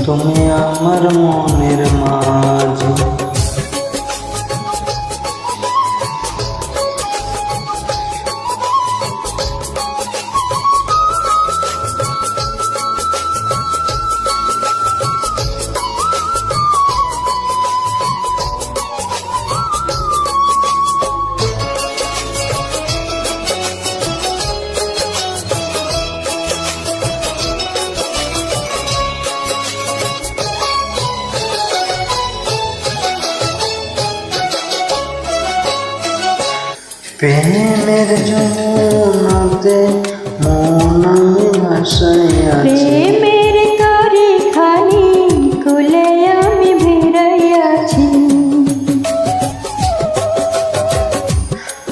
তুমি আমার মনের মাঝি। প্রেমের যমুনাতে মন আমি ভাসাইয়াছি, প্রেমের তরি খানি কুলে আমি ভিড়াইয়াছি।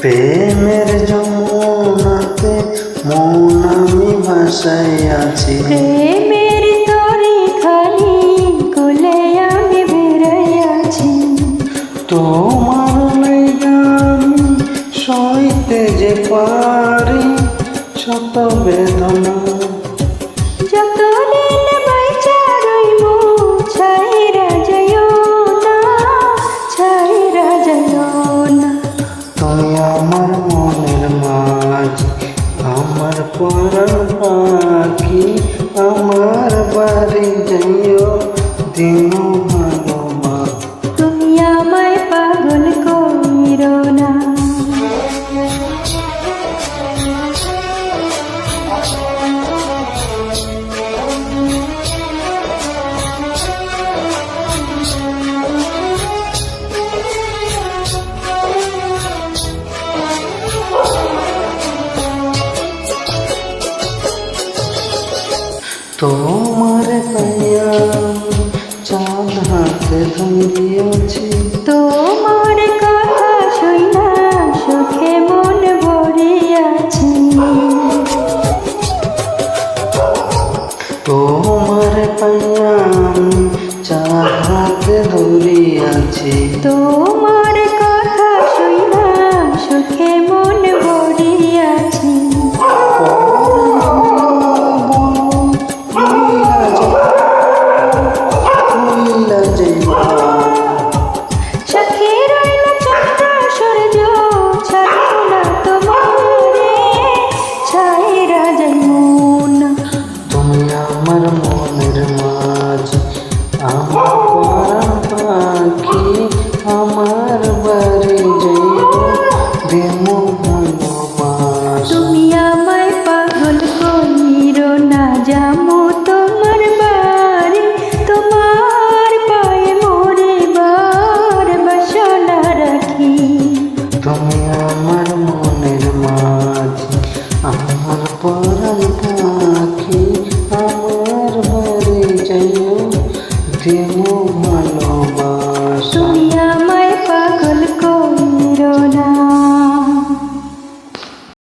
প্রেমের যমুনাতে মন আমি ভাসাইয়াছি, প্রেমের তরি খানি কুলে আমি ভিড়াইয়াছি। তোমার লাইগা আমি সইতে যে পারি শত বেদনা। যতদিন বাইচা রইমু ছাইরা যাইও না, ছাইরা যাইও না। তুমি আমার মনের মাঝি, আমার পরাণ পাখি, আমার বাড়ি যাইও দিন ভালোবা। তুমি আমায় পাগল কইরো না। তোমার পাইয়া চাঁদ হাতে ধরিয়াছি, তোমার কথা শুইনা সুখে মন ভরিয়াছি। তোমার পাইয়া চাঁদ হাতে ধরিয়াছি, তোমার কথা শুইনা সুখে মন ভরিয়াছি। সাথে রইল চন্দ্র সূর্য, ছাড়ো না তোমারে, ছাইরা যাইও না। তুমি আমার মনের মাঝি, আমার পরাণ পাখি, আমার বাড়ি যাইও দিমু ভালোবাসা। তুমি আমায় পাগল কইরো না, যামু তোমার বাড়ি, তোমার পায়ে মরিবার বাসনা রাখি। তুমি আমার মনের মাঝি, আমার পরাণ পাখি, আমার বাড়ি যাইও দিমু ভালোবাসা।